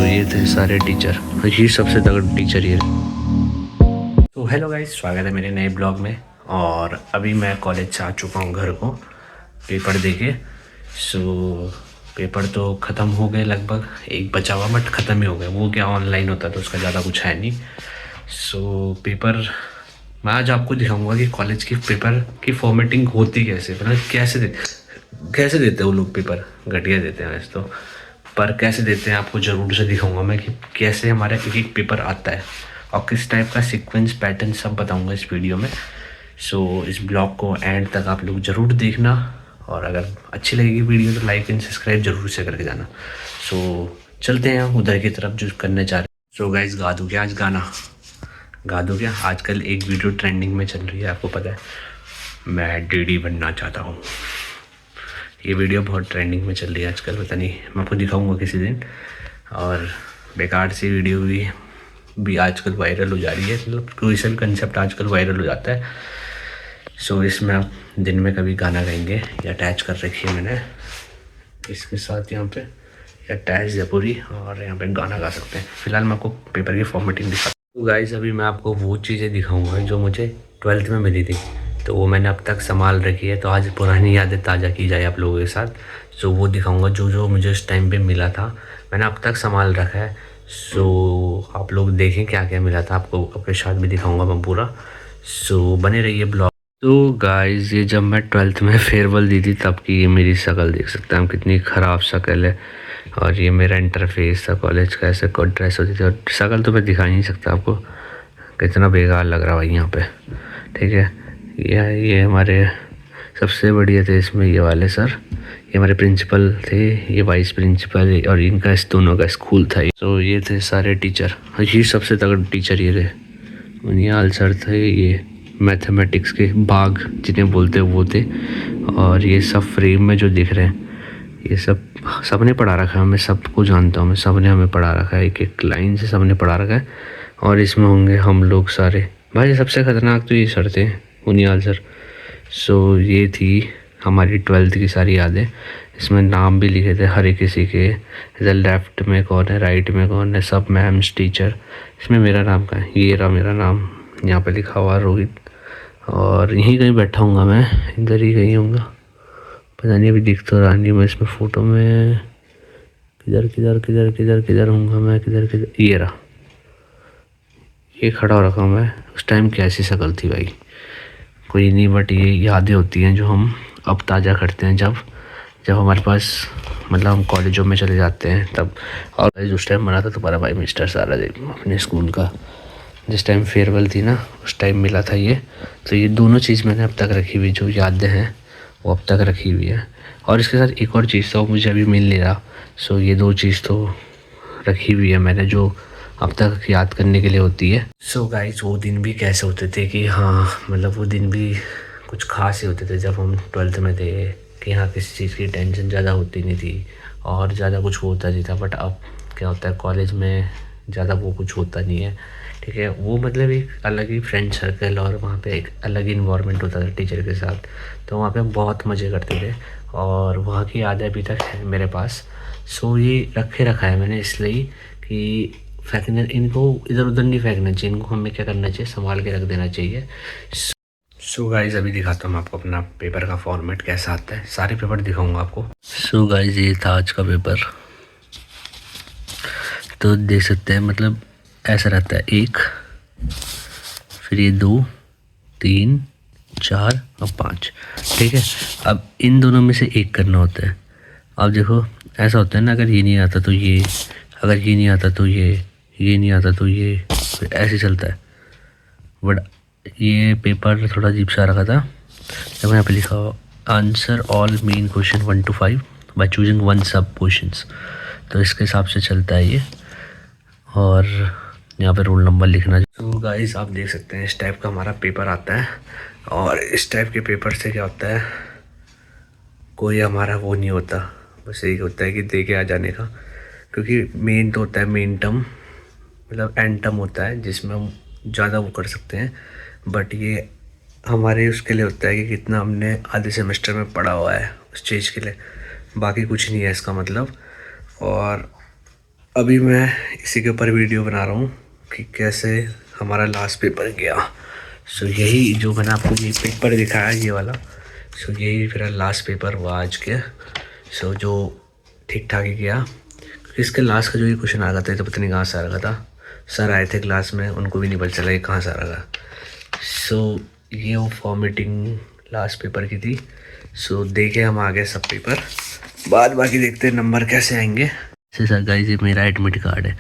ये थे सारे टीचर, ये सबसे तगड़ा टीचर ये। तो हेलो गाइस, स्वागत है मेरे नए ब्लॉग में। और अभी मैं कॉलेज से आ चुका हूँ घर को पेपर देके। सो पेपर तो ख़त्म हो गए, लगभग एक बचा हुआ बट ख़त्म ही हो गया। वो क्या ऑनलाइन होता है तो उसका ज़्यादा कुछ है नहीं। सो पेपर मैं आज आपको दिखाऊंगा कि कॉलेज की पेपर की फॉर्मेटिंग होती कैसे, मतलब कैसे देते हैं वो लोग पेपर। घटिया देते हैं वैसे तो, पर कैसे देते हैं आपको ज़रूर से दिखाऊंगा मैं कि कैसे हमारा एक एक पेपर आता है और किस टाइप का सीक्वेंस पैटर्न सब बताऊंगा इस वीडियो में। सो इस ब्लॉग को एंड तक आप लोग ज़रूर देखना, और अगर अच्छी लगेगी वीडियो तो लाइक एंड सब्सक्राइब जरूर से करके जाना। सो चलते हैं उधर की तरफ जो करने जा रहे हैं। सो गाइस, गा दूँ क्या आज गाना? गा दूँ क्या? आजकल एक वीडियो ट्रेंडिंग में चल रही है, आपको पता है, मैं डीडी बनना चाहता हूँ। ये वीडियो बहुत ट्रेंडिंग में चल रही है आजकल, पता नहीं, मैं आपको दिखाऊंगा किसी दिन। और बेकार सी वीडियो भी आजकल वायरल हो जा रही है, मतलब कोई सा भी कंसेप्ट आजकल वायरल हो जाता है। सो इसमें आप दिन में कभी गाना गाएंगे, ये अटैच कर रखी है मैंने इसके साथ यहाँ पे, अटैच है पूरी, और यहाँ पे गाना गा सकते हैं। फिलहाल मैं आपको पेपर की फॉर्मेटिंग दिखाता हूँ। तो गाइस, अभी मैं आपको वो चीज़ें दिखाऊंगा जो मुझे 12th में मिली थी, तो वो मैंने अब तक संभाल रखी है। तो आज पुरानी यादें ताज़ा की जाए आप लोगों के साथ। सो वो दिखाऊंगा जो जो मुझे उस टाइम पे मिला था, मैंने अब तक संभाल रखा है। सो आप लोग देखें क्या क्या मिला था, आपको आपके साथ भी दिखाऊंगा मैं पूरा। सो बने रहिए ब्लॉग। तो गाइस, ये जब मैं 12th में फेयरवेल दी थी तब की ये मेरी शक्ल देख सकते हैं हम, कितनी ख़राब शक्ल है। और ये मेरा इंटरफेस था कॉलेज का, ऐसे कोई ड्रेस होती थी, और शक्ल तो मैं दिखा ही नहीं सकता आपको, कितना बेकार लग रहा भाई यहाँ पे। ठीक है, ये हमारे सबसे बढ़िया थे इसमें ये वाले सर, ये हमारे प्रिंसिपल थे, ये वाइस प्रिंसिपल, और इनका इस दोनों का स्कूल था। तो ये थे सारे टीचर, ये सबसे तगड़े टीचर ये थे। मुनियाल सर थे, ये मैथमेटिक्स के बाग जिन्हें बोलते हैं वो थे। और ये सब फ्रेम में जो दिख रहे हैं ये सब ने पढ़ा रखा है, मैं सबको जानता हूँ, मैं सब ने हमें पढ़ा रखा है, एक एक लाइन से सब ने पढ़ा रखा है। और इसमें होंगे हम लोग सारे। भाई सबसे ख़तरनाक तो ये सर थे, मुनियाल सर। सो ये थी हमारी 12th की सारी यादें। इसमें नाम भी लिखे थे हर एक किसी के, इधर लेफ्ट में कौन है, राइट में कौन है, सब मैम्स टीचर। इसमें मेरा नाम का है, ये रहा मेरा नाम यहाँ पे लिखा हुआ रोहित। और यहीं कहीं बैठा हूँगा मैं, इधर ही कहीं हूँगा, पता नहीं अभी दिख तो रहा नहीं मैं इसमें फ़ोटो में, किधर किधर किधर किधर किधर हूँगा मैं, किधर किधर, ये रहा, ये खड़ा हो रखा हूँ मैं। उस टाइम कैसी शक्ल थी भाई, कोई नहीं, बट ये यादें होती हैं जो हम अब ताज़ा करते हैं जब जब हमारे पास, मतलब हम कॉलेजों में चले जाते हैं तब। और उस टाइम बना था तुम्हारा भाई मिस्टर सारा अपने स्कूल का, जिस टाइम फेयरवेल थी ना उस टाइम मिला था ये। तो ये दोनों चीज़ मैंने अब तक रखी हुई, जो यादें हैं वो अब तक रखी हुई है। और इसके साथ एक और चीज़ था वो मुझे अभी मिल नहीं रहा। सो ये दो चीज़ तो रखी हुई है मैंने, जो अब तक याद करने के लिए होती है। सो गाइस, वो दिन भी कैसे होते थे कि हाँ, मतलब वो दिन भी कुछ खास ही होते थे जब हम 12th में थे, कि हाँ किसी चीज़ की टेंशन ज़्यादा होती नहीं थी और ज़्यादा कुछ होता नहीं था। बट अब क्या होता है, कॉलेज में ज़्यादा वो कुछ होता नहीं है। ठीक है, वो मतलब एक अलग ही फ्रेंड सर्कल, और वहाँ पे एक अलग ही इन्वायरमेंट होता था टीचर के साथ। तो वहाँ पे हम बहुत मज़े करते थे, और वहाँ की यादें अभी तक है मेरे पास। सो ये रखा है मैंने इसलिए कि फेंकने, इनको इधर उधर नहीं फेंकना चाहिए, इनको हमें क्या करना चाहिए, संभाल के रख देना चाहिए। सो गाइज, अभी दिखाता हूँ मैं आपको अपना पेपर का फॉर्मेट कैसा आता है, सारे पेपर दिखाऊंगा आपको। सो गाइज, ये था आज का पेपर। तो देख सकते हैं, मतलब ऐसा रहता है, एक, फिर ये 2, 3, 4 और 5। ठीक है, अब इन दोनों में से एक करना होता है। अब देखो ऐसा होता है ना, अगर ये नहीं आता तो ये, अगर ये नहीं आता तो ये नहीं आता तो ये, फिर ऐसे चलता है। बट ये पेपर थोड़ा अजीब सा रखा था। देखो यहाँ पे लिखा हो, answer all main question 1 to 5 by choosing 1 सब क्वेश्चंस। तो इसके हिसाब से चलता है ये। और यहाँ पे रोल नंबर लिखना। तो गाइस, आप देख सकते हैं इस टाइप का हमारा पेपर आता है। और इस टाइप के पेपर से क्या होता है, कोई हमारा वो नहीं होता, बस यही होता है कि दे के आ जाने का। क्योंकि मेन तो होता है मेन टर्म, मतलब एंड टर्म होता है जिसमें हम ज़्यादा वो कर सकते हैं। बट ये हमारे उसके लिए होता है कि कितना हमने आधे सेमेस्टर में पढ़ा हुआ है उस चीज़ के लिए, बाकी कुछ नहीं है इसका मतलब। और अभी मैं इसी के ऊपर वीडियो बना रहा हूँ कि कैसे हमारा लास्ट पेपर गया। सो यही जो मैंने आपको ये पेपर दिखाया ये वाला, सो यही मेरा लास्ट पेपर हुआ आज के। सो जो ठीक ठाक ही गया, क्योंकि इसके लास्ट का जो ये क्वेश्चन आ गया था तो पता नहीं कहाँ से आ रहा था। सर आए थे क्लास में, उनको भी नहीं पता चला ये कहाँ से आ रहा था। सो ये वो फॉर्मेटिंग लास्ट पेपर की थी। सो देखे हम आ गए सब पेपर, बाद बाकी देखते हैं नंबर कैसे आएंगे। जैसे सर गाइस ये मेरा एडमिट कार्ड है,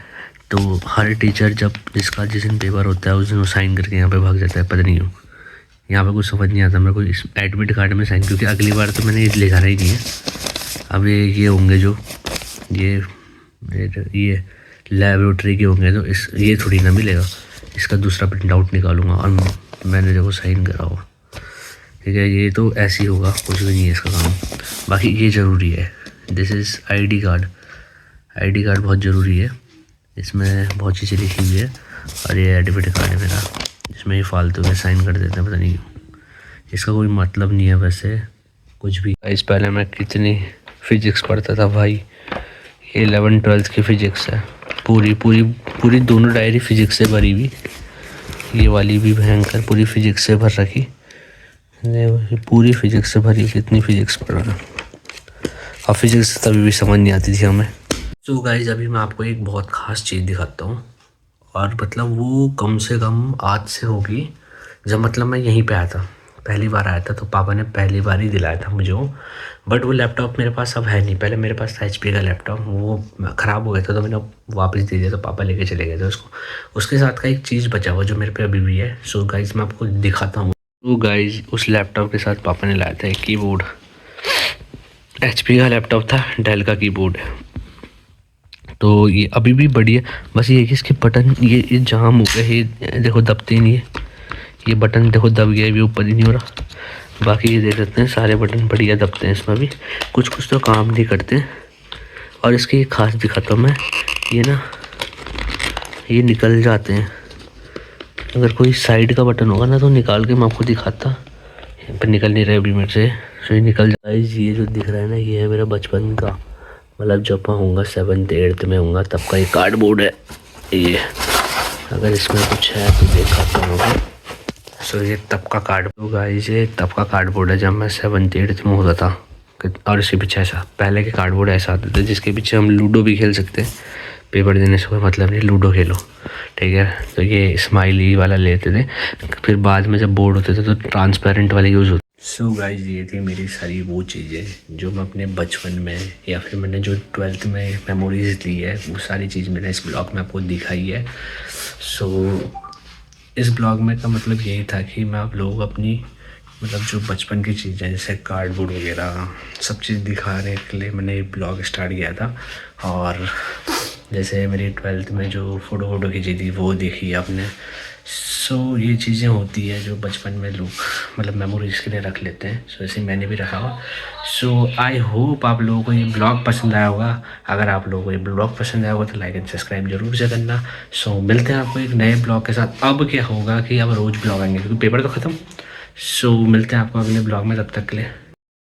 तो हर टीचर जब जिस दिन पेपर होता है उस दिन वो साइन करके यहाँ पे भाग जाता है, पता नहीं क्यों। यहाँ पे कुछ समझ नहीं आता मेरे को इस एडमिट कार्ड में साइन, क्योंकि अगली बार तो मैंने ये लिखा ही नहीं है। अब ये होंगे जो ये लेबोरेटरी के होंगे, तो ये थोड़ी ना मिलेगा, इसका दूसरा प्रिंट आउट निकालूंगा और मैंने जो साइन करा हुआ, ठीक है। ये तो ऐसे ही होगा, कुछ भी नहीं है इसका काम। बाकी ये ज़रूरी है, this is ID card. ID card बहुत ज़रूरी है, इसमें बहुत चीज़ें लिखी हुई है। और ये एडमिट कार्ड है मेरा, इसमें ये फालतू में साइन कर देते हैं, पता नहीं क्यों। इसका कोई मतलब नहीं है वैसे कुछ भी। इस पहले मैं कितनी फिजिक्स पढ़ता था भाई, ये 11th-12th की फ़िज़िक्स है, पूरी दोनों डायरी फिजिक्स से भरी हुई। ये वाली भी भयंकर पूरी फिजिक्स से भर रखी, पूरी फिजिक्स से भरी। कितनी फिजिक्स पढ़ रहा, और फिजिक्स तभी भी समझ नहीं आती थी हमें। तो गाइज अभी मैं आपको एक बहुत ख़ास चीज़ दिखाता हूँ, और मतलब वो कम से कम आज से होगी जब मतलब मैं यहीं पे आया था, पहली बार आया था, तो पापा ने पहली बार ही दिलाया था मुझे वो। बट वो लैपटॉप मेरे पास अब है नहीं। पहले मेरे पास था HP का लैपटॉप, वो ख़राब हो गया था तो मैंने वापस दे दिया, तो पापा लेके चले गए थे उसको। उसके साथ का एक चीज़ बचा हुआ जो मेरे पे अभी भी है। सो गाइज मैं आपको दिखाता हूँ। तो गाइज उस लैपटॉप के साथ पापा ने लाया था एक कीबोर्ड, HP का लैपटॉप था, डेल का कीबोर्ड। तो ये अभी भी बढ़िया, बस ये कि इसके बटन ये जाम हो गए, ये देखो दबते ही नहीं है। ये बटन देखो दब गया, भी ऊपर ही नहीं हो रहा। बाकी ये देख सकते हैं सारे बटन बढ़िया दबते हैं, इसमें भी कुछ तो काम नहीं करते। और इसकी खास दिखाता हूँ मैं, ये ना ये निकल जाते हैं। अगर कोई साइड का बटन होगा ना तो निकाल के मैं आपको दिखाता, पर निकल नहीं रहा अभी मेरे से, तो ये निकल जाता है। ये जो दिख रहा है ना, ये है मेरा बचपन का, मतलब जब मैं होऊंगा 7th-8th में होऊंगा तब का ये कार्डबोर्ड है ये। अगर इसमें कुछ है तो दिखाता हूँ। सो ये तब का कार्डबोर्ड गाइस, ये तब का कार्डबोर्ड है जब मैं 7th-8th में होता था। और इसके पीछे ऐसा पहले के कार्डबोर्ड ऐसा आते थे जिसके पीछे हम लूडो भी खेल सकते हैं। पेपर देने से कोई मतलब नहीं, लूडो खेलो, ठीक है। तो ये स्माइली वाला लेते थे, फिर बाद में जब बोर्ड होते थे तो ट्रांसपेरेंट वाले यूज़ होते। सो गाइस ये थी मेरी सारी वो चीज़ें जो मैं अपने बचपन में या फिर मैंने जो 12th में मेमोरीज ली है, वो सारी चीज़ मैंने इस ब्लॉग में आपको दिखाई है। सो इस ब्लॉग में का मतलब यही था कि मैं आप लोगों को अपनी मतलब जो बचपन की चीज़ें जैसे कार्डबोर्ड वगैरह सब चीज़ दिखाने के लिए मैंने ये ब्लॉग स्टार्ट किया था। और जैसे मेरी 12th में जो फ़ोटो खींची थी वो देखी आपने। सो ये चीज़ें होती है जो बचपन में लोग मतलब मेमोरीज़ के लिए रख लेते हैं। सो ऐसे मैंने भी रखा हुआ। सो आई होप आप लोगों को ये ब्लॉग पसंद आया होगा। अगर आप लोगों को ये ब्लॉग पसंद आया होगा तो लाइक एंड सब्सक्राइब जरूर से करना। सो मिलते हैं आपको एक नए ब्लॉग के साथ। अब क्या होगा कि अब रोज़ ब्लॉग आएंगे क्योंकि पेपर तो ख़त्म। सो मिलते हैं आपको अगले ब्लॉग में, तब तक के लिए